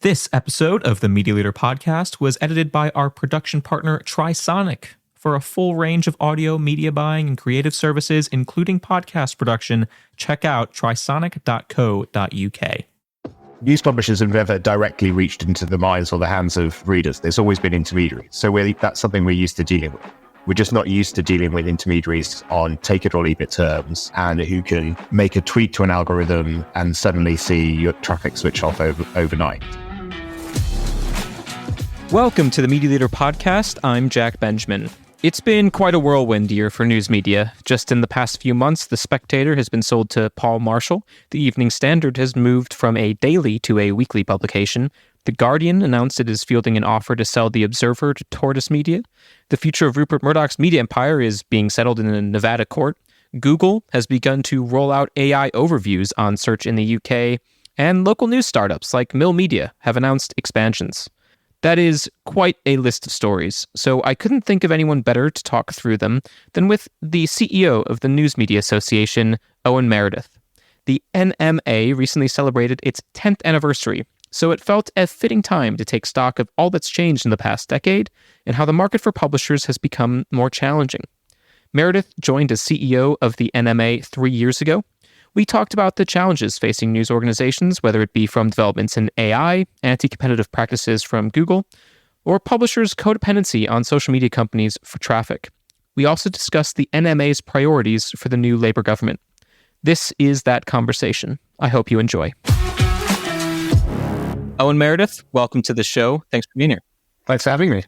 This episode of the Media Leader podcast was edited by our production partner, Trisonic. For a full range of audio, media buying, and creative services, including podcast production, check out trisonic.co.uk. News publishers have never directly reached into the minds or the hands of readers. There's always been intermediaries. So that's something we're used to dealing with. We're just not used to dealing with intermediaries on take it or leave it terms, and who can make a tweak to an algorithm and suddenly see your traffic switch off overnight. Welcome to the Media Leader podcast. I'm Jack Benjamin. It's been quite a whirlwind year for news media. Just in the past few months, the Spectator has been sold to Paul Marshall. The Evening Standard has moved from a daily to a weekly publication. The Guardian announced it is fielding an offer to sell The Observer to Tortoise Media. The future of Rupert Murdoch's media empire is being settled in a Nevada court. Google has begun to roll out AI overviews on search in the UK. And local news startups like Mill Media have announced expansions. That is quite a list of stories, so I couldn't think of anyone better to talk through them than with the CEO of the News Media Association, Owen Meredith. The NMA recently celebrated its 10th anniversary, so it felt a fitting time to take stock of all that's changed in the past decade and how the market for publishers has become more challenging. Meredith joined as CEO of the NMA 3 years ago. We talked about the challenges facing news organizations, whether it be from developments in AI, anti-competitive practices from Google, or publishers' codependency on social media companies for traffic. We also discussed the NMA's priorities for the new Labour government. This is that conversation. I hope you enjoy. Owen Meredith, welcome to the show. Thanks for being here. Thanks for having me.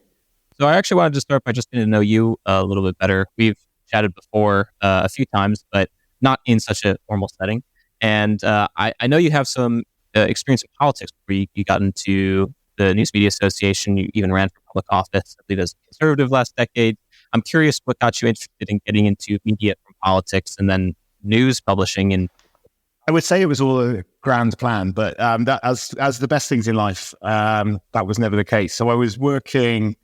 So I actually wanted to start by just getting to know you a little bit better. We've chatted before a few times, but not in such a formal setting. And I know you have some experience in politics where you got into the News Media Association. You even ran for public office, I believe, as a conservative last decade. I'm curious what got you interested in getting into media from politics and then news publishing. And I would say it was all a grand plan, but that as the best things in life, that was never the case. So I was working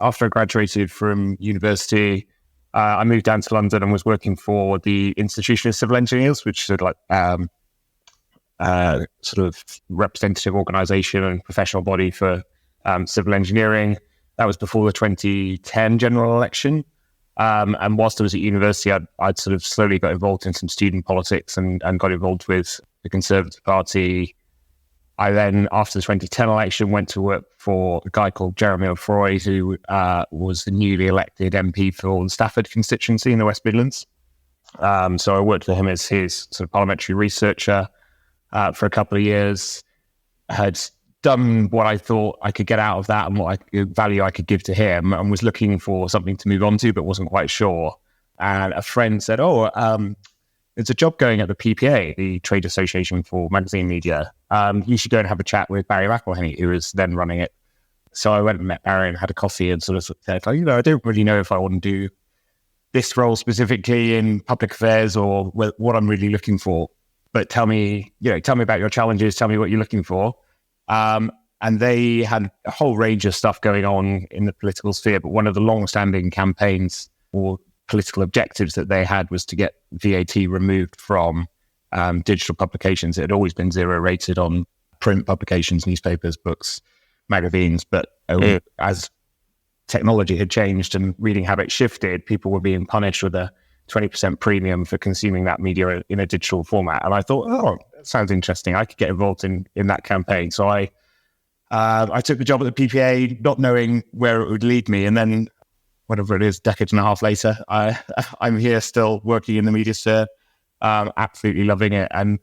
after I graduated from university. I moved down to London and was working for the Institution of Civil Engineers, which is sort of representative organisation and professional body for civil engineering. That was before the 2010 general election. And whilst I was at university, I'd sort of slowly got involved in some student politics and got involved with the Conservative Party. I then, after the 2010 election, went to work for a guy called Jeremy O'Froy, who was the newly elected MP for the Stafford constituency in the West Midlands. So I worked for him as his sort of parliamentary researcher for a couple of years. Had done what I thought I could get out of that and what value I could give to him, and was looking for something to move on to, but wasn't quite sure. And a friend said, there's a job going at the PPA, the Trade Association for Magazine Media. You should go and have a chat with Barry McElhenney, who was then running it. So I went and met Barry and had a coffee and sort of said, I don't really know if I want to do this role specifically in public affairs or what I'm really looking for. But tell me about your challenges. Tell me what you're looking for. And they had a whole range of stuff going on in the political sphere. But one of the long-standing campaigns or political objectives that they had was to get VAT removed from digital publications. It had always been zero rated on print publications, newspapers, books, magazines. But as technology had changed and reading habits shifted, people were being punished with a 20% premium for consuming that media in a digital format. And I thought, that sounds interesting. I could get involved in that campaign. So I took the job at the PPA, not knowing where it would lead me. And then whatever it is, decade and a half later, I'm here still working in the media sphere, absolutely loving it. And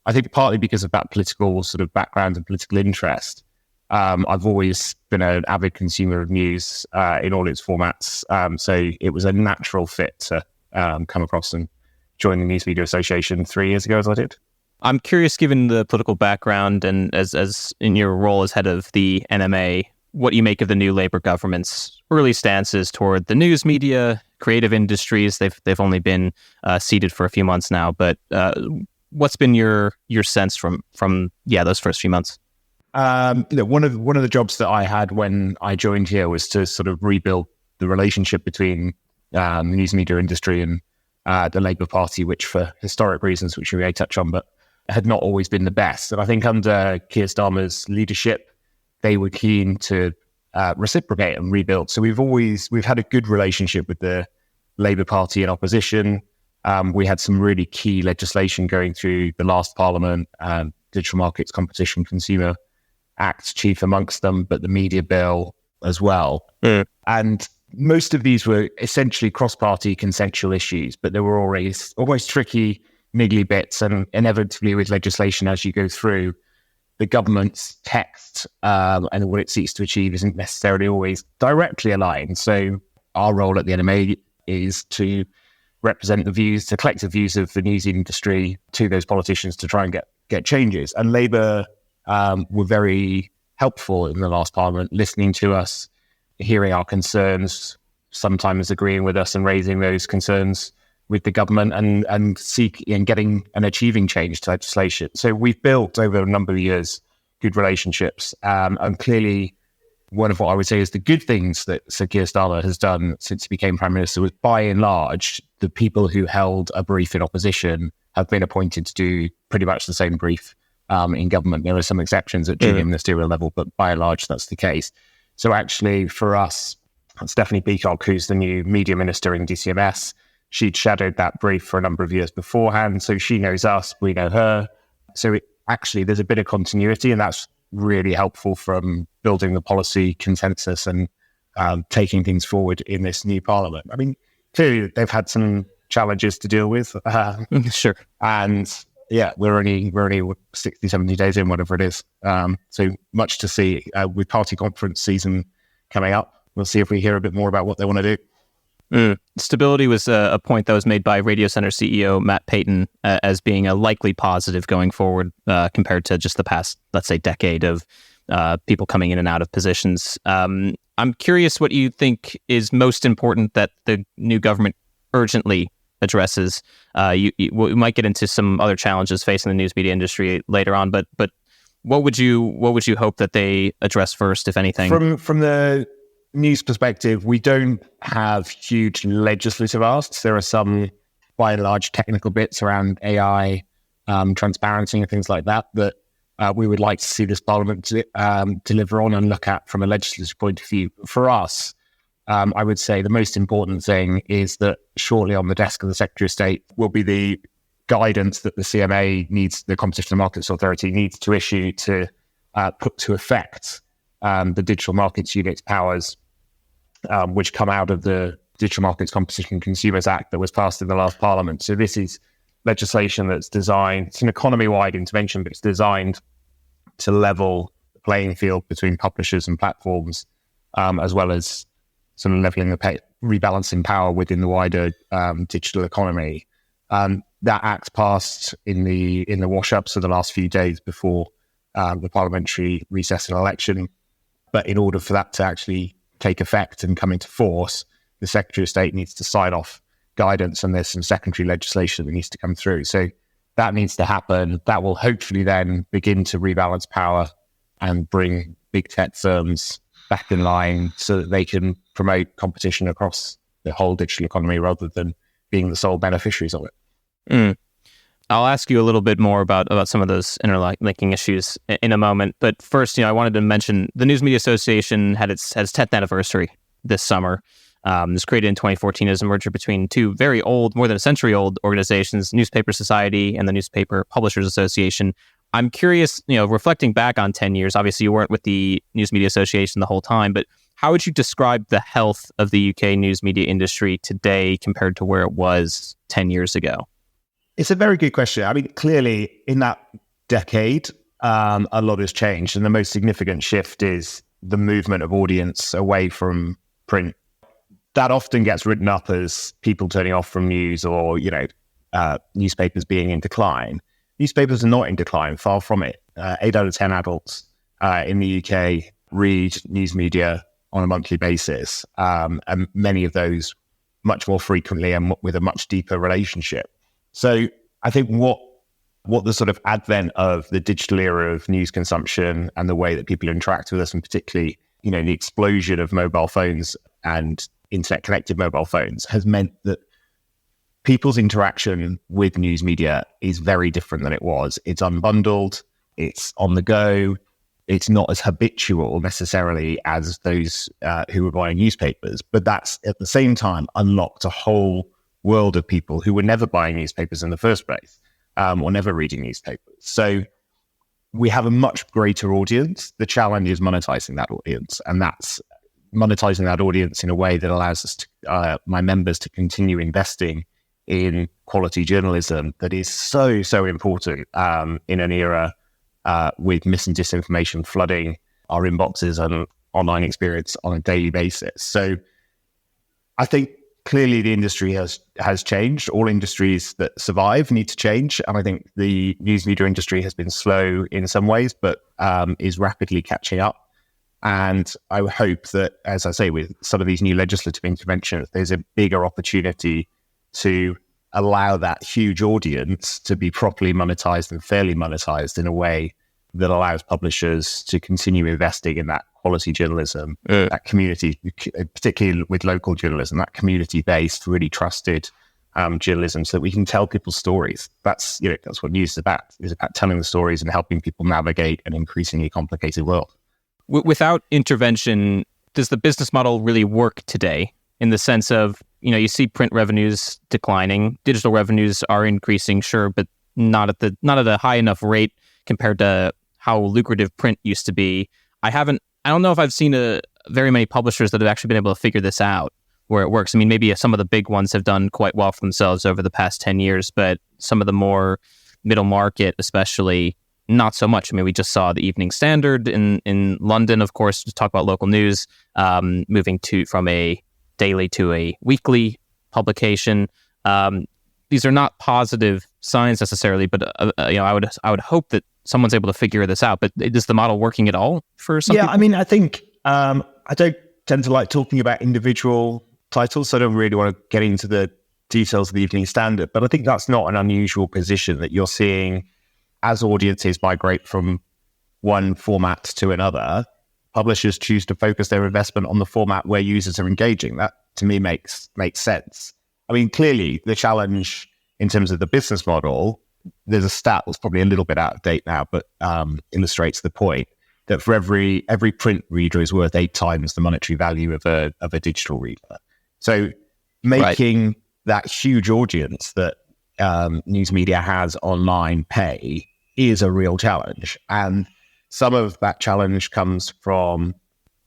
I think partly because of that political sort of background and political interest, I've always been an avid consumer of news in all its formats. So it was a natural fit to come across and join the News Media Association 3 years ago, as I did. I'm curious, given the political background and as in your role as head of the NMA, what you make of the new Labour government's early stances toward the news media, creative industries. They've only been seated for a few months now, but what's been your sense from those first few months? One of the jobs that I had when I joined here was to sort of rebuild the relationship between the news media industry and the Labour Party, which for historic reasons, which we may touch on, but had not always been the best. And I think under Keir Starmer's leadership, they were keen to reciprocate and rebuild. So we've had a good relationship with the Labour Party in opposition. We had some really key legislation going through the last Parliament, Digital Markets Competition Consumer Act chief amongst them, but the media bill as well. And most of these were essentially cross-party consensual issues, but there were always tricky, niggly bits, and inevitably with legislation as you go through, the government's text and what it seeks to achieve isn't necessarily always directly aligned. So our role at the NMA is to represent the collective views of the news industry to those politicians to try and get changes. And Labour were very helpful in the last Parliament, listening to us, hearing our concerns, sometimes agreeing with us and raising those concerns with the government and getting and achieving change to legislation. So we've built over a number of years good relationships. And clearly one of what I would say is the good things that Sir Keir Starmer has done since he became Prime Minister was, by and large, the people who held a brief in opposition have been appointed to do pretty much the same brief in government. There are some exceptions at junior ministerial level, but by and large, that's the case. So actually, for us, Stephanie Peacock, who's the new media minister in DCMS, she'd shadowed that brief for a number of years beforehand. So she knows us, we know her. So actually, there's a bit of continuity, and that's really helpful from building the policy consensus and taking things forward in this new Parliament. I mean, clearly, they've had some challenges to deal with. Sure. And yeah, we're only 60, 70 days in, whatever it is. So much to see with party conference season coming up. We'll see if we hear a bit more about what they want to do. Stability was a point that was made by Radio Center CEO Matt Payton as being a likely positive going forward compared to just the past, let's say, decade of people coming in and out of positions. I'm curious what you think is most important that the new government urgently addresses. We might get into some other challenges facing the news media industry later on, but what would you hope that they address first, if anything? From the news perspective, we don't have huge legislative asks. There are some, by and large, technical bits around AI, transparency and things like that we would like to see this Parliament deliver on and look at from a legislative point of view. For us, I would say the most important thing is that shortly on the desk of the Secretary of State will be the guidance that the CMA needs, the Competition and Markets Authority needs to issue to put to effect the Digital Markets Unit's powers, which come out of the Digital Markets Competition and Consumers Act that was passed in the last Parliament. So this is legislation that's designed, it's an economy-wide intervention, but it's designed to level the playing field between publishers and platforms, as well as sort of leveling the rebalancing power within the wider digital economy. That act passed in the wash-ups of the last few days before the parliamentary recess and election. But in order for that to actually take effect and come into force, the Secretary of State needs to sign off guidance, and there's some secondary legislation that needs to come through. So that needs to happen. That will hopefully then begin to rebalance power and bring big tech firms back in line so that they can promote competition across the whole digital economy rather than being the sole beneficiaries of it. I'll ask you a little bit more about some of those interlinking issues in a moment. But first, I wanted to mention the News Media Association had its 10th anniversary this summer. It was created in 2014 as a merger between two very old, more than a century old organizations, Newspaper Society and the Newspaper Publishers Association. I'm curious, reflecting back on 10 years, obviously you weren't with the News Media Association the whole time, but how would you describe the health of the UK news media industry today compared to where it was 10 years ago? It's a very good question. I mean, clearly in that decade, a lot has changed. And the most significant shift is the movement of audience away from print. That often gets written up as people turning off from news or, newspapers being in decline. Newspapers are not in decline, far from it. 8 out of 10 adults in the UK read news media on a monthly basis, and many of those much more frequently and with a much deeper relationship. So I think what the sort of advent of the digital era of news consumption and the way that people interact with us, and particularly, the explosion of mobile phones and internet-connected mobile phones has meant that people's interaction with news media is very different than it was. It's unbundled, it's on the go, it's not as habitual necessarily as those who were buying newspapers, but that's at the same time unlocked a whole world of people who were never buying newspapers in the first place, or never reading newspapers. So we have a much greater audience. The challenge is monetizing that audience, and that's monetizing that audience in a way that allows us to, my members to continue investing in quality journalism that is so important in an era with mis and disinformation flooding our inboxes and online experience on a daily basis. So I think clearly the industry has changed. All industries that survive need to change. And I think the news media industry has been slow in some ways, but is rapidly catching up. And I hope that, as I say, with some of these new legislative interventions, there's a bigger opportunity to allow that huge audience to be properly monetized and fairly monetized in a way that allows publishers to continue investing in that quality journalism, that community, particularly with local journalism, that community-based, really trusted journalism, so that we can tell people's stories. That's what news is about. It's about telling the stories and helping people navigate an increasingly complicated world. Without intervention, does the business model really work today? In the sense of, you see print revenues declining, digital revenues are increasing, sure, but not at a high enough rate compared to how lucrative print used to be. I don't know if I've seen very many publishers that have actually been able to figure this out where it works. I mean, maybe some of the big ones have done quite well for themselves over the past 10 years, but some of the more middle market, especially, not so much. I mean, we just saw the Evening Standard in London, of course, to talk about local news, moving from a daily to a weekly publication. These are not positive signs necessarily, but I would hope that someone's able to figure this out. But is the model working at all for some people? I mean, I think I don't tend to like talking about individual titles, so I don't really want to get into the details of the Evening Standard. But I think that's not an unusual position that you're seeing as audiences migrate from one format to another. Publishers choose to focus their investment on the format where users are engaging. That, to me, makes sense. I mean, clearly, the challenge in terms of the business model, there's a stat that's probably a little bit out of date now, but illustrates the point that for every print reader is worth 8 times the monetary value of a digital reader. So making that huge audience that news media has online pay is a real challenge. And some of that challenge comes from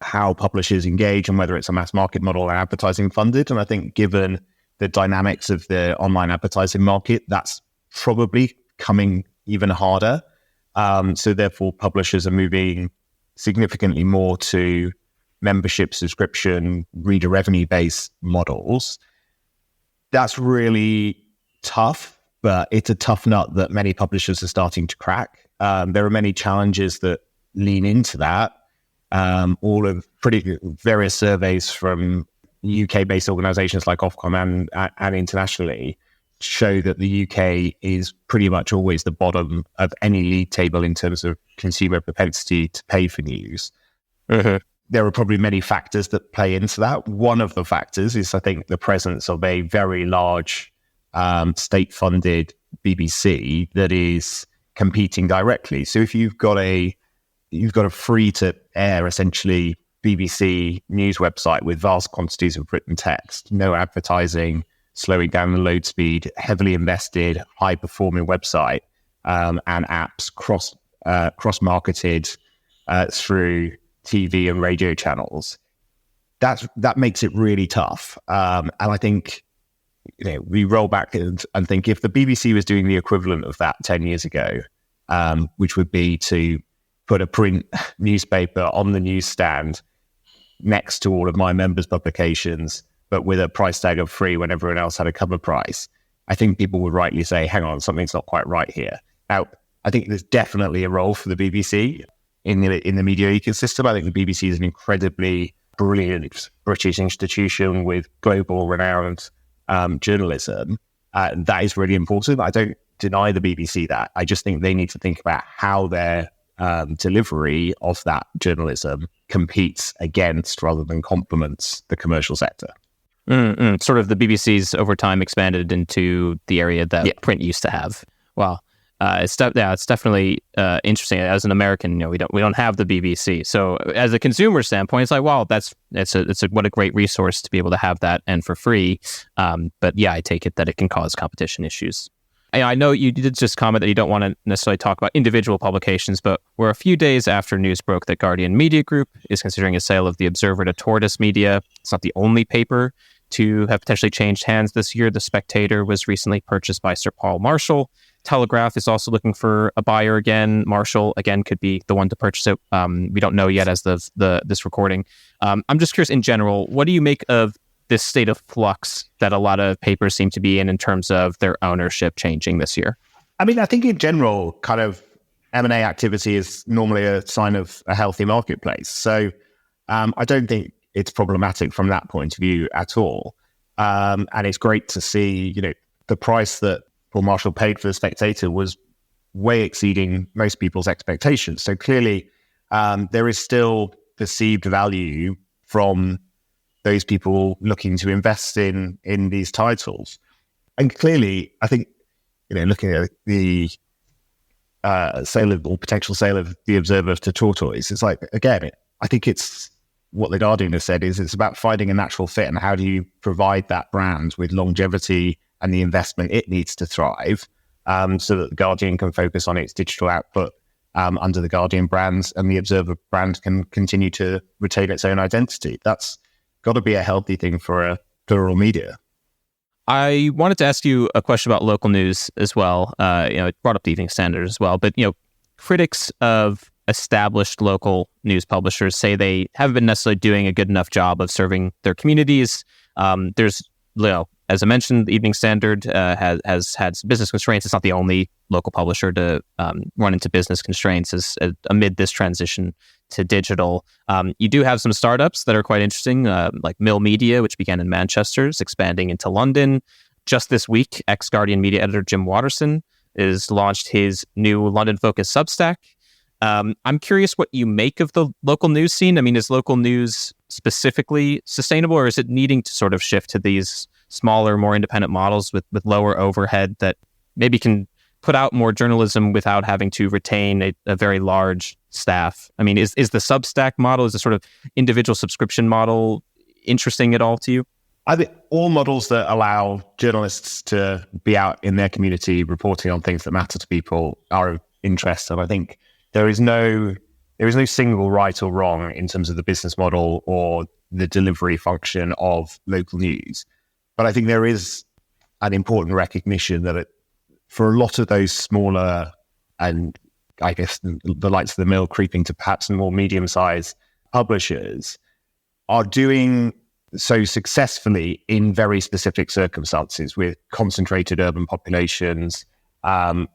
how publishers engage and whether it's a mass market model or advertising funded. And I think given the dynamics of the online advertising market, that's probably coming even harder. So therefore, publishers are moving significantly more to membership, subscription, reader revenue-based models. That's really tough, but it's a tough nut that many publishers are starting to crack. There are many challenges that lean into that. All of various surveys from UK-based organisations like Ofcom and internationally show that the UK is pretty much always the bottom of any league table in terms of consumer propensity to pay for news. Uh-huh. There are probably many factors that play into that. One of the factors is, I think, the presence of a very large state-funded BBC that is competing directly. So if you've got a free-to-air, essentially, BBC news website with vast quantities of written text, no advertising, slowing down the load speed, heavily invested, high-performing website, and apps cross-marketed through TV and radio channels, that makes it really tough. And I think we roll back and think if the BBC was doing the equivalent of that 10 years ago, which would be to put a print newspaper on the newsstand next to all of my members' publications, but with a price tag of free when everyone else had a cover price, I think people would rightly say, hang on, something's not quite right here. Now, I think there's definitely a role for the BBC in the media ecosystem. I think the BBC is an incredibly brilliant British institution with global renowned journalism. That is really important. I don't deny the BBC that. I just think they need to think about how their delivery of that journalism competes against rather than complements the commercial sector. Sort of the BBC's over time expanded into the area that print used to have. Wow. It's definitely interesting. As an American, we don't have the BBC, so as a consumer standpoint, it's like, well, what a great resource to be able to have that and for free. But yeah, I take it that it can cause competition issues. I know you did just comment that you don't want to necessarily talk about individual publications, but we're a few days after news broke that Guardian Media Group is considering a sale of The Observer to Tortoise Media. It's not the only paper to have potentially changed hands this year. The Spectator was recently purchased by Sir Paul Marshall. Telegraph is also looking for a buyer again. Marshall, again, could be the one to purchase it. We don't know yet as this recording. I'm just curious in general, what do you make of this state of flux that a lot of papers seem to be in terms of their ownership changing this year? I mean, I think in general, kind of M&A activity is normally a sign of a healthy marketplace. So I don't think it's problematic from that point of view at all. And it's great to see, the price that Paul Marshall paid for the Spectator was way exceeding most people's expectations. So clearly, there is still perceived value from those people looking to invest in these titles. And clearly, I think, looking at the sale of, or potential sale of The Observer to Tortoise, it's like, again, I think it's what The Guardian has said is it's about finding a natural fit and how do you provide that brand with longevity and the investment it needs to thrive, so that The Guardian can focus on its digital output under the Guardian brands, and the Observer brand can continue to retain its own identity. That's got to be a healthy thing for a plural media. I wanted to ask you a question about local news as well. It brought up the Evening Standard as well, but critics of established local news publishers say they haven't been necessarily doing a good enough job of serving their communities. There's, as I mentioned, the Evening Standard has had some business constraints. It's not the only local publisher to run into business constraints amid this transition to digital. You do have some startups that are quite interesting, like Mill Media, which began in Manchester, is expanding into London. Just this week, ex-Guardian media editor Jim Watterson has launched his new London-focused Substack. I'm curious what you make of the local news scene. I mean, is local news specifically sustainable, or is it needing to sort of shift to these smaller, more independent models with lower overhead that maybe can put out more journalism without having to retain a very large staff? I mean, is the Substack model, is the sort of individual subscription model interesting at all to you? I think all models that allow journalists to be out in their community reporting on things that matter to people are of interest. And I think there is no single right or wrong in terms of the business model or the delivery function of local news. But I think there is an important recognition that for a lot of those smaller, and I guess the likes of the Mill creeping to perhaps more medium-sized publishers, are doing so successfully in very specific circumstances with concentrated urban populations,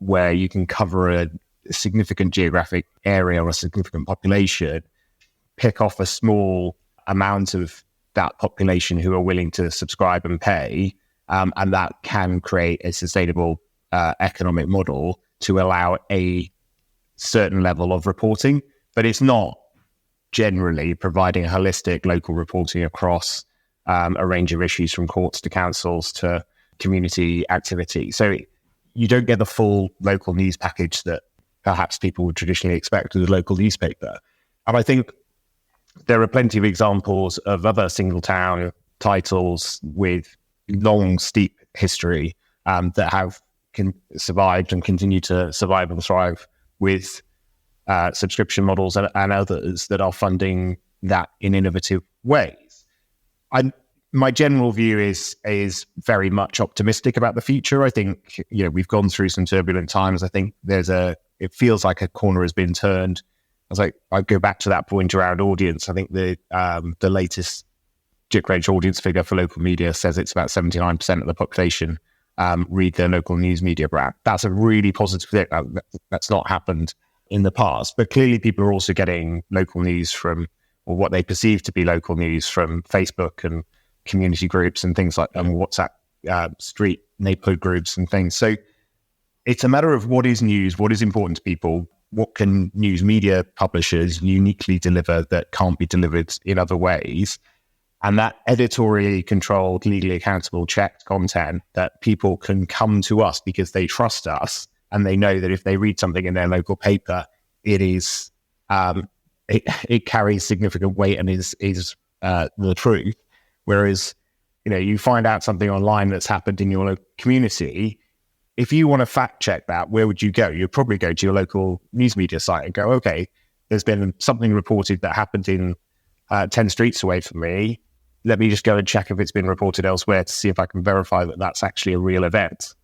where you can cover a significant geographic area or a significant population, pick off a small amount of that population who are willing to subscribe and pay, and that can create a sustainable economic model to allow a certain level of reporting. But it's not generally providing holistic local reporting across a range of issues, from courts to councils to community activity. So you don't get the full local news package that perhaps people would traditionally expect with a local newspaper. And I think there are plenty of examples of other single town titles with long, steep history that have survived and continue to survive and thrive with subscription models and others that are funding that in innovative ways. My general view is very much optimistic about the future. I think we've gone through some turbulent times. I think it feels like a corner has been turned. I go back to that point around audience. I think the latest GICREG audience figure for local media says it's about 79% of the population read their local news media brand. That's a really positive thing. That's not happened in the past. But clearly people are also getting local news from, or what they perceive to be local news, from Facebook and community groups and things like WhatsApp, street neighborhood groups and things. So it's a matter of what is news, what is important to people, what can news media publishers uniquely deliver that can't be delivered in other ways. And that editorially controlled, legally accountable, checked content that people can come to us because they trust us and they know that if they read something in their local paper, it is it carries significant weight and is the truth. Whereas, you find out something online that's happened in your local community. If you want to fact check that, where would you go? You'd probably go to your local news media site and go, okay, there's been something reported that happened in 10 streets away from me. Let me just go and check if it's been reported elsewhere to see if I can verify that that's actually a real event.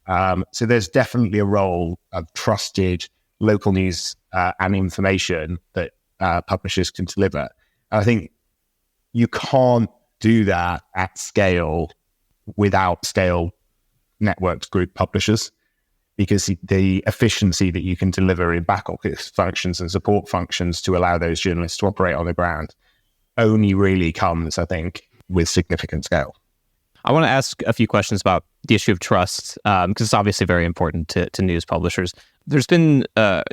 So there's definitely a role of trusted local news and information that publishers can deliver. I think you can't do that at scale without scale networked group publishers, because the efficiency that you can deliver in back office functions and support functions to allow those journalists to operate on the ground only really comes, I think, with significant scale. I want to ask a few questions about the issue of trust, because it's obviously very important to news publishers. There's been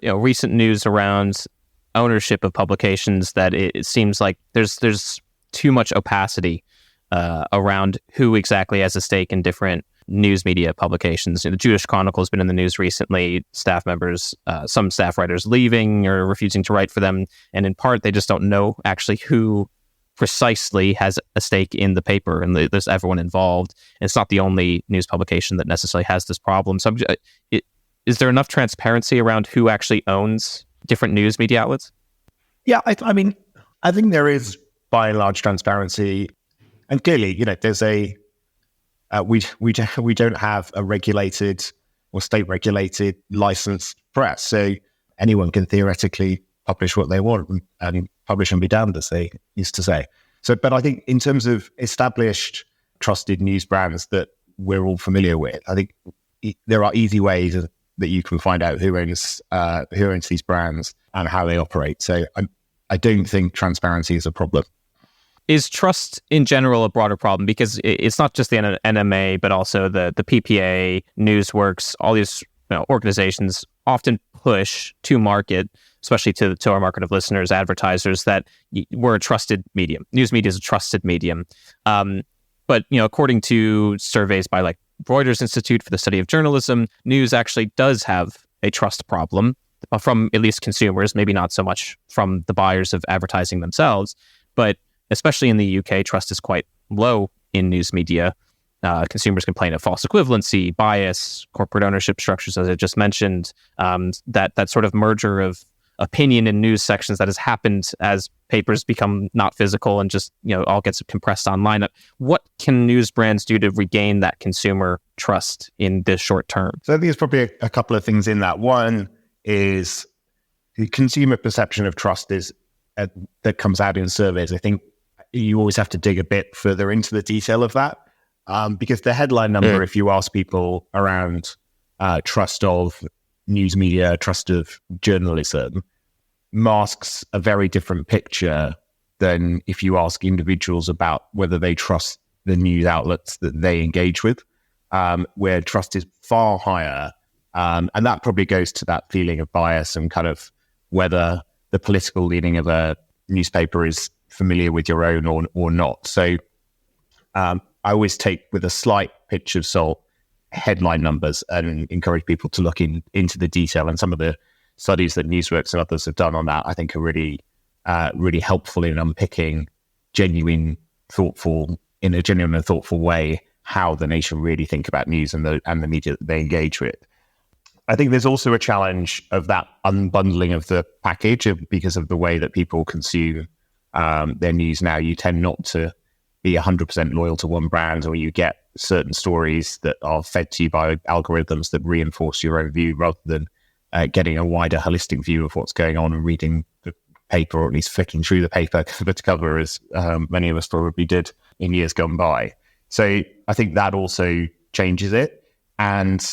recent news around ownership of publications that it seems like there's too much opacity around who exactly has a stake in different news media publications. The Jewish Chronicle has been in the news recently. Staff members, some staff writers leaving or refusing to write for them, and in part they just don't know actually who precisely has a stake in the paper, and there's everyone involved. And it's not the only news publication that necessarily has this problem. So, is there enough transparency around who actually owns different news media outlets? Yeah, I mean, I think there is by and large transparency, and clearly, there's a we don't have a regulated or state regulated licensed press, so anyone can theoretically publish what they want and publish and be damned, as they used to say. So, but I think in terms of established, trusted news brands that we're all familiar with, I think there are easy ways that you can find out who owns these brands and how they operate. So, I don't think transparency is a problem. Is trust in general a broader problem? Because it's not just the NMA, but also the PPA, Newsworks, all these organizations often push to market, especially to our market of listeners, advertisers, that we're a trusted medium. News media is a trusted medium. But according to surveys by like Reuters Institute for the Study of Journalism, news actually does have a trust problem from at least consumers, maybe not so much from the buyers of advertising themselves, but especially in the UK, trust is quite low in news media. Consumers complain of false equivalency, bias, corporate ownership structures, as I just mentioned, that sort of merger of opinion in news sections that has happened as papers become not physical and just all gets compressed online. What can news brands do to regain that consumer trust in the short term? So I think there's probably a couple of things in that. One is the consumer perception of trust is that comes out in surveys. I think you always have to dig a bit further into the detail of that, because the headline number, if you ask people around trust of news media, trust of journalism, masks a very different picture than if you ask individuals about whether they trust the news outlets that they engage with, where trust is far higher. And that probably goes to that feeling of bias and kind of whether the political leaning of a newspaper is familiar with your own or not. So I always take with a slight pinch of salt headline numbers and encourage people to look into the detail. And some of the studies that Newsworks and others have done on that, I think, are really helpful in unpicking in a genuine and thoughtful way how the nation really think about news and the media that they engage with. I think there's also a challenge of that unbundling of the package because of the way that people consume their news now. You tend not to be 100% loyal to one brand, or you get certain stories that are fed to you by algorithms that reinforce your own view rather than getting a wider holistic view of what's going on and reading the paper, or at least flicking through the paper cover to cover, as many of us probably did in years gone by. So I think that also changes it. And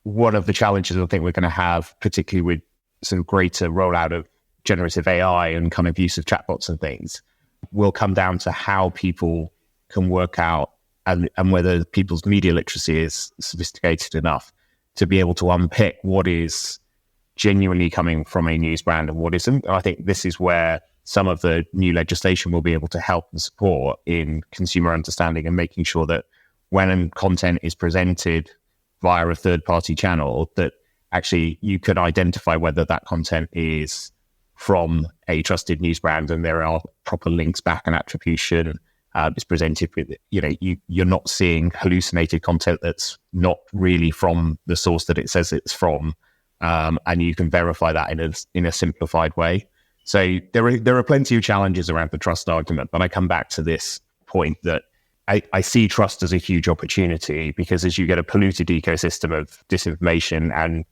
one of the challenges I think we're going to have, particularly with some greater rollout of generative AI and kind of use of chatbots and things, will come down to how people can work out and whether people's media literacy is sophisticated enough to be able to unpick what is genuinely coming from a news brand and what isn't. And I think this is where some of the new legislation will be able to help and support in consumer understanding and making sure that when content is presented via a third-party channel, that actually you can identify whether that content is from a trusted news brand and there are proper links back and attribution. It's presented with, you're not seeing hallucinated content that's not really from the source that it says it's from. And you can verify that in a simplified way. So there are plenty of challenges around the trust argument, but I come back to this point that I see trust as a huge opportunity, because as you get a polluted ecosystem of disinformation and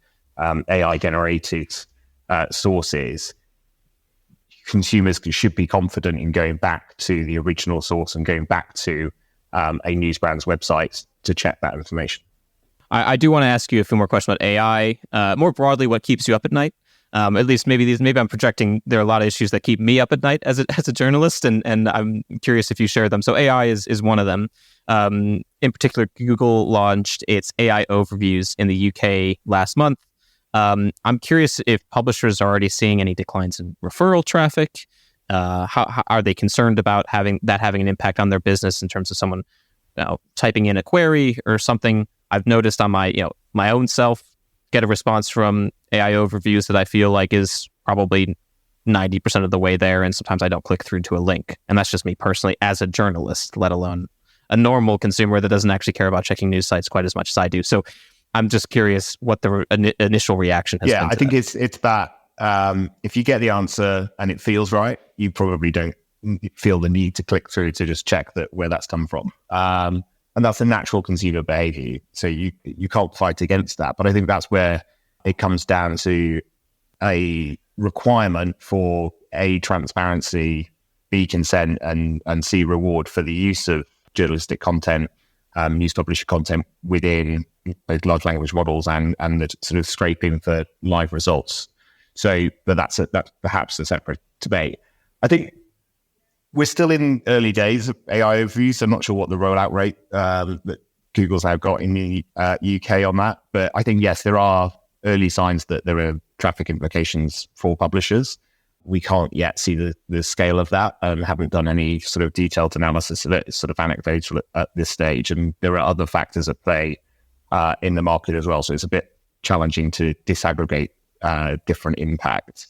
AI-generated sources, consumers should be confident in going back to the original source and going back to a news brand's website to check that information. I do want to ask you a few more questions about AI. More broadly, what keeps you up at night? At least maybe I'm projecting there are a lot of issues that keep me up at night as a journalist, and I'm curious if you share them. So AI is one of them. In particular, Google launched its AI overviews in the UK last month. I'm curious if publishers are already seeing any declines in referral traffic. How are they concerned about having an impact on their business in terms of someone typing in a query or something? I've noticed on my own self get a response from AI overviews that I feel like is probably 90% of the way there, and sometimes I don't click through to a link. And that's just me personally as a journalist, let alone a normal consumer that doesn't actually care about checking news sites quite as much as I do. So I'm just curious what the initial reaction has been. Yeah, I think it's that if you get the answer and it feels right, you probably don't feel the need to click through to just check that where that's come from. And that's a natural consumer behavior. So you can't fight against that. But I think that's where it comes down to a requirement for A, transparency, B, consent, and C, reward for the use of journalistic content, news publisher content within both large language models and the sort of scraping for live results. So, but that's perhaps a separate debate. I think we're still in early days of AI overviews. I'm not sure what the rollout rate that Google's now got in the UK on that. But I think, yes, there are early signs that there are traffic implications for publishers. We can't yet see the scale of that and haven't done any sort of detailed analysis of it. It's sort of anecdotal at this stage. And there are other factors at play in the market as well. So it's a bit challenging to disaggregate different impacts.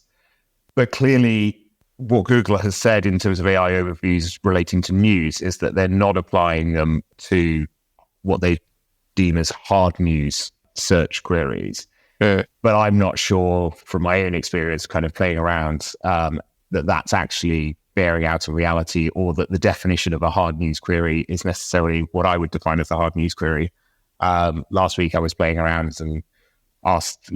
But clearly, what Google has said in terms of AI overviews relating to news is that they're not applying them to what they deem as hard news search queries. But I'm not sure from my own experience kind of playing around that that's actually bearing out in reality, or that the definition of a hard news query is necessarily what I would define as a hard news query. Last week I was playing around and asked,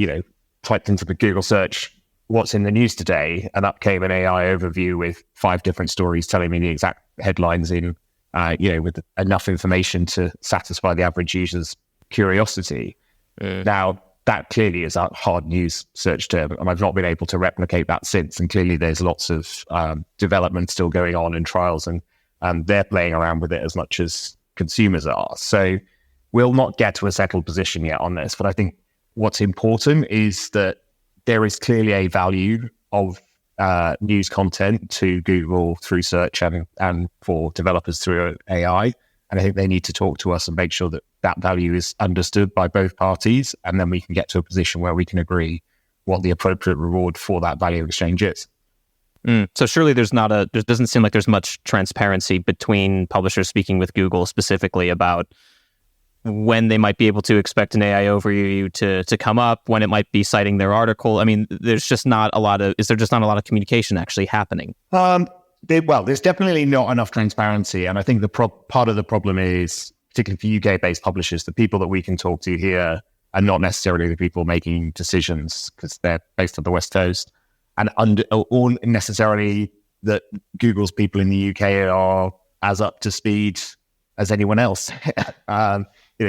typed into the Google search, what's in the news today? And up came an AI overview with 5 different stories telling me the exact headlines in, with enough information to satisfy the average user's curiosity. Now, that clearly is a hard news search term, and I've not been able to replicate that since. And clearly there's lots of development still going on in trials, and they're playing around with it as much as consumers are. So we'll not get to a settled position yet on this, but I think what's important is that there is clearly a value of news content to Google through search and for developers through AI. And I think they need to talk to us and make sure that that value is understood by both parties. And then we can get to a position where we can agree what the appropriate reward for that value exchange is. So surely there doesn't seem like there's much transparency between publishers speaking with Google specifically about when they might be able to expect an AI overview to come up, when it might be citing their article. I mean, is there just not a lot of communication actually happening? There's definitely not enough transparency. And I think part of the problem is, particularly for UK-based publishers, the people that we can talk to here are not necessarily the people making decisions, because they're based on the West Coast, and or necessarily that Google's people in the UK are as up to speed as anyone else.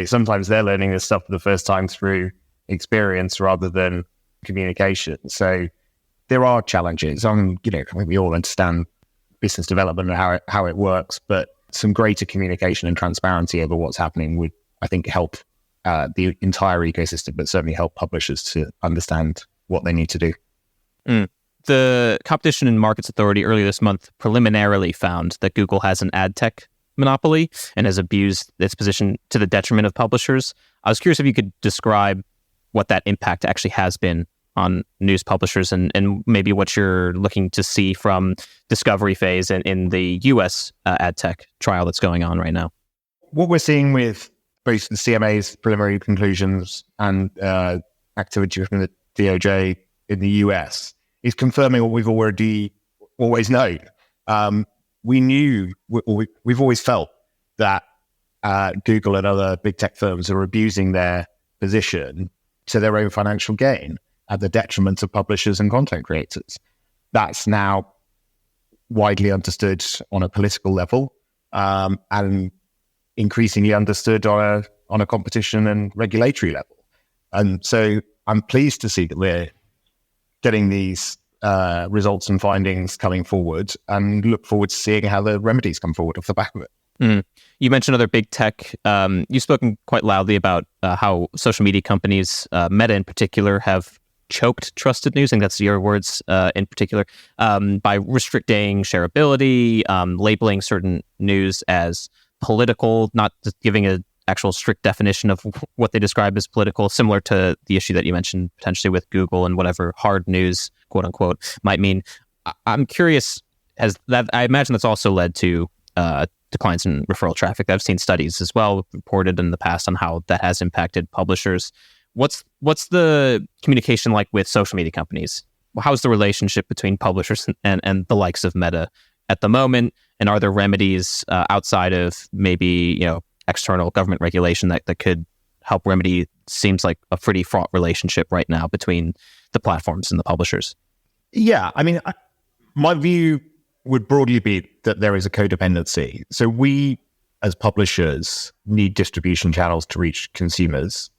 Sometimes they're learning this stuff for the first time through experience rather than communication. So there are challenges. I think we all understand business development and how it works, but some greater communication and transparency over what's happening would, I think, help the entire ecosystem, but certainly help publishers to understand what they need to do. The Competition and Markets Authority earlier this month preliminarily found that Google has an ad tech monopoly and has abused its position to the detriment of publishers. I was curious if you could describe what that impact actually has been on news publishers and maybe what you're looking to see from discovery phase in the US ad tech trial that's going on right now. What we're seeing with both the CMA's preliminary conclusions and activity from the DOJ in the US is confirming what we've already always known. We've always felt that Google and other big tech firms are abusing their position to their own financial gain at the detriment of publishers and content creators. That's now widely understood on a political level, and increasingly understood on a competition and regulatory level. And so I'm pleased to see that we're getting these results and findings coming forward, and look forward to seeing how the remedies come forward off the back of it. You mentioned other big tech. You've spoken quite loudly about how social media companies, Meta in particular, have choked trusted news. I think that's your words in particular, by restricting shareability, labeling certain news as political, not just giving an actual strict definition of what they describe as political, similar to the issue that you mentioned potentially with Google and whatever hard news, quote unquote, might mean. I'm curious, I imagine that's also led to declines in referral traffic. I've seen studies as well reported in the past on how that has impacted publishers. What's the communication like with social media companies? How's the relationship between publishers and the likes of Meta at the moment? And are there remedies outside of maybe external government regulation that could help remedy? Seems like a pretty fraught relationship right now between the platforms and the publishers. Yeah, I mean, my view would broadly be that there is a codependency. So we, as publishers, need distribution channels to reach consumers.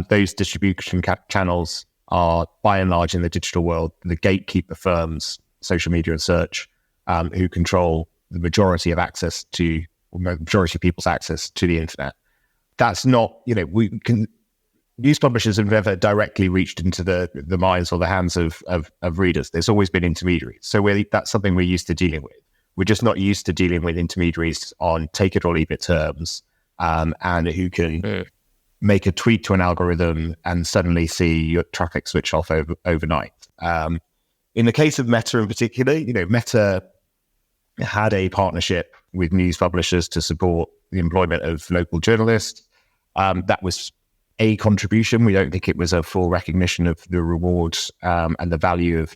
Those distribution channels are, by and large, in the digital world, the gatekeeper firms, social media and search, who control the majority of people's access to the internet. That's not, news publishers have never directly reached into the minds or the hands of readers. There's always been intermediaries. So that's something we're used to dealing with. We're just not used to dealing with intermediaries on take it or leave it terms, and who can make a tweet to an algorithm and suddenly see your traffic switch off overnight. In the case of Meta in particular, Meta had a partnership with news publishers to support the employment of local journalists. That was a contribution. We don't think it was a full recognition of the rewards and the value of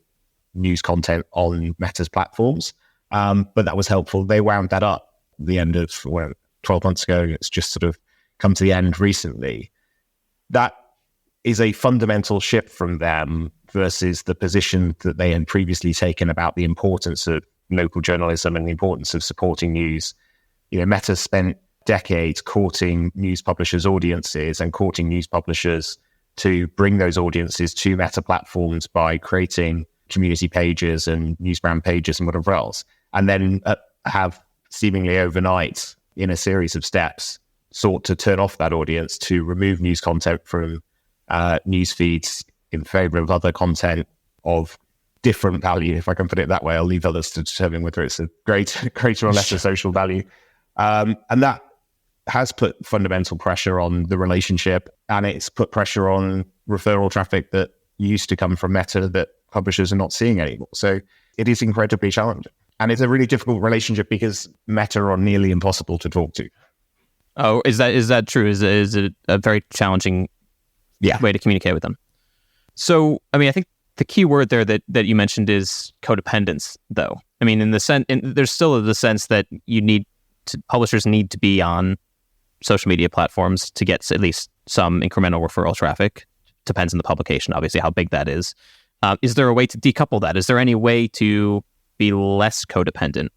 news content on Meta's platforms. But that was helpful. They wound that up at the end of 12 months ago. It's just sort of come to the end recently. That is a fundamental shift from them versus the position that they had previously taken about the importance of local journalism and the importance of supporting news. Meta spent decades courting news publishers' audiences and courting news publishers to bring those audiences to Meta platforms by creating community pages and news brand pages and whatever else. And then have seemingly overnight, in a series of steps, sought to turn off that audience, to remove news content from news feeds in favor of other content of different value, if I can put it that way. I'll leave others to determine whether it's a greater or lesser social value. And that has put fundamental pressure on the relationship, and it's put pressure on referral traffic that used to come from Meta that publishers are not seeing anymore. So it is incredibly challenging. And it's a really difficult relationship because Meta are nearly impossible to talk to. Oh, is that true? Is it a very challenging way to communicate with them? So, I mean, I think the key word there that you mentioned is codependence, though. I mean, there's still the sense that publishers need to be on social media platforms to get at least some incremental referral traffic. Depends on the publication, obviously, how big that is. Is there a way to decouple that? Is there any way to be less codependent?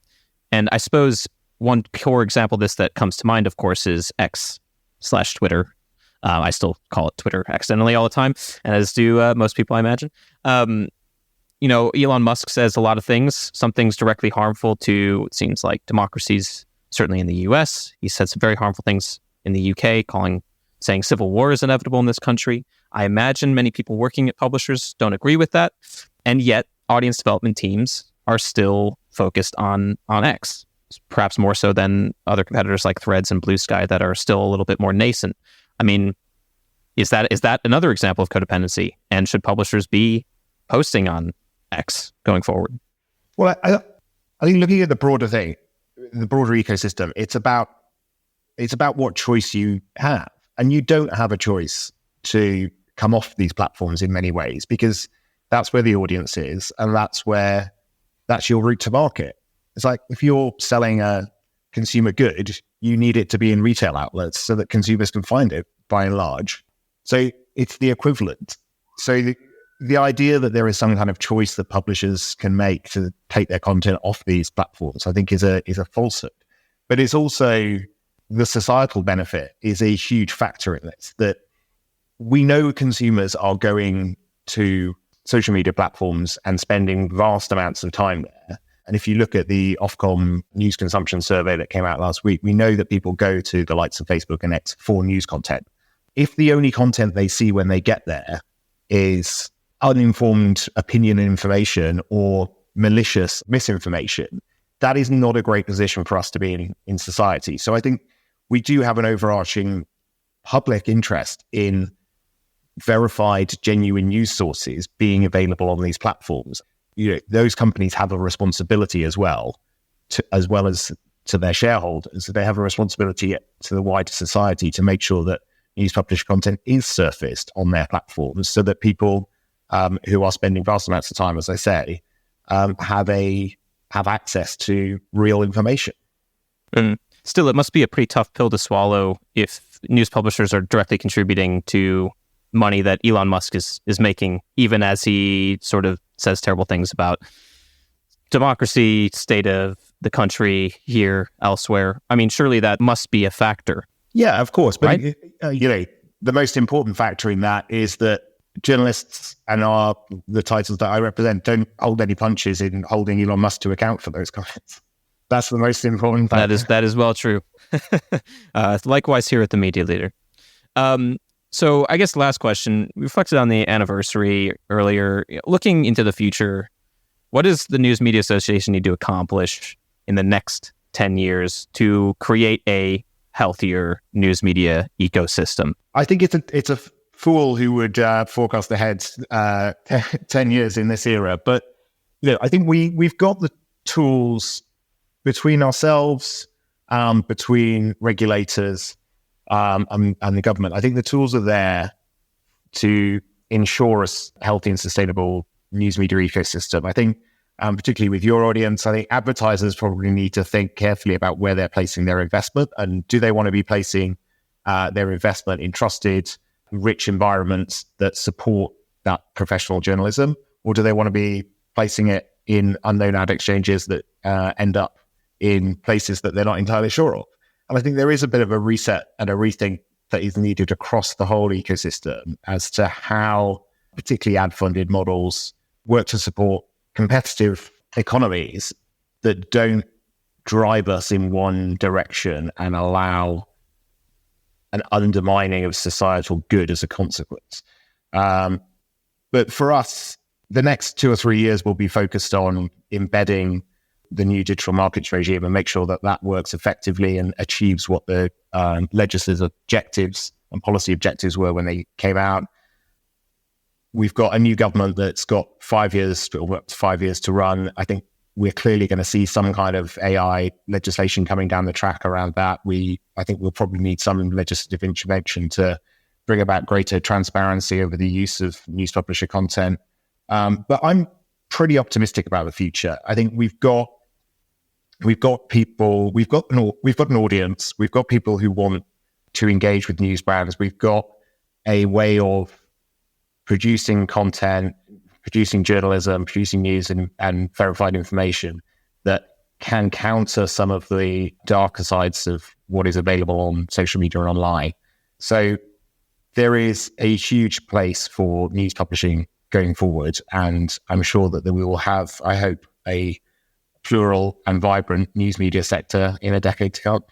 And I suppose one core example of this that comes to mind, of course, is X/Twitter. I still call it Twitter accidentally all the time, and as do most people, I imagine. Elon Musk says a lot of things, some things directly harmful to, it seems like, democracies, certainly in the US. He said some very harmful things in the UK, saying civil war is inevitable in this country. I imagine many people working at publishers don't agree with that. And yet, audience development teams are still focused on X, perhaps more so than other competitors like Threads and Blue Sky that are still a little bit more nascent. I mean, Is that another example of codependency? And should publishers be posting on X going forward? Well, I think looking at the broader thing, the broader ecosystem, it's about what choice you have. And you don't have a choice to come off these platforms in many ways, because that's where the audience is, and that's your route to market. It's like if you're selling a consumer good, you need it to be in retail outlets so that consumers can find it by and large. So it's the equivalent. So the idea that there is some kind of choice that publishers can make to take their content off these platforms, I think is a falsehood. But it's also the societal benefit is a huge factor in this, that we know consumers are going to social media platforms and spending vast amounts of time there. And if you look at the Ofcom news consumption survey that came out last week, we know that people go to the likes of Facebook and X for news content. If the only content they see when they get there is uninformed opinion and information or malicious misinformation, that is not a great position for us to be in society. So I think we do have an overarching public interest in verified, genuine news sources being available on these platforms. Those companies have a responsibility as well as to their shareholders. They have a responsibility to the wider society to make sure that news published content is surfaced on their platforms, so that people who are spending vast amounts of time, as I say, have access to real information. Still, it must be a pretty tough pill to swallow if news publishers are directly contributing to money that Elon Musk is making, even as he sort of says terrible things about democracy, state of the country here, elsewhere. I mean, surely that must be a factor. Yeah, of course. But, right? The most important factor in that is that journalists and the titles that I represent don't hold any punches in holding Elon Musk to account for those comments. That's the most important factor. That is well true. Likewise here at the Media Leader. So I guess the last question, we reflected on the anniversary earlier. Looking into the future, what does the News Media Association need to accomplish in the next 10 years to create a healthier news media ecosystem? I think it's a fool who would forecast ahead 10 years in this era. But I think we've got the tools between ourselves, between regulators, and the government. I think the tools are there to ensure a healthy and sustainable news media ecosystem. I think, particularly with your audience, I think advertisers probably need to think carefully about where they're placing their investment, and do they want to be placing their investment in trusted, rich environments that support that professional journalism, or do they want to be placing it in unknown ad exchanges that end up in places that they're not entirely sure of? And I think there is a bit of a reset and a rethink that is needed across the whole ecosystem as to how particularly ad-funded models work to support competitive economies that don't drive us in one direction and allow an undermining of societal good as a consequence. But for us, the next 2 or 3 years will be focused on embedding the new digital markets regime and make sure that works effectively and achieves what the legislative objectives and policy objectives were when they came out. We've got a new government that's got 5 years to run. I think we're clearly going to see some kind of AI legislation coming down the track around that. I think we'll probably need some legislative intervention to bring about greater transparency over the use of news publisher content. But I'm pretty optimistic about the future. I think we've got people, we've got an audience, we've got people who want to engage with news brands. We've got a way of producing content, producing journalism, producing news and verified information that can counter some of the darker sides of what is available on social media and online. So there is a huge place for news publishing going forward, and I'm sure that we will have, I hope, a plural and vibrant news media sector in a decade to come.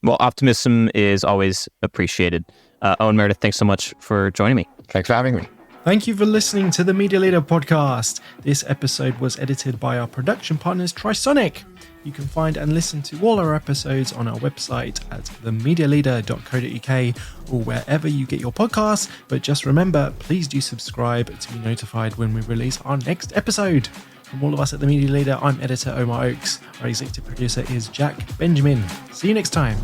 Well, optimism is always appreciated. Owen Meredith, thanks so much for joining me. Thanks for having me. Thank you for listening to the Media Leader podcast. This episode was edited by our production partners, Trisonic. You can find and listen to all our episodes on our website at themedialeader.co.uk or wherever you get your podcasts. But just remember, please do subscribe to be notified when we release our next episode. From all of us at The Media Leader, I'm editor Omar Oakes. Our executive producer is Jack Benjamin. See you next time.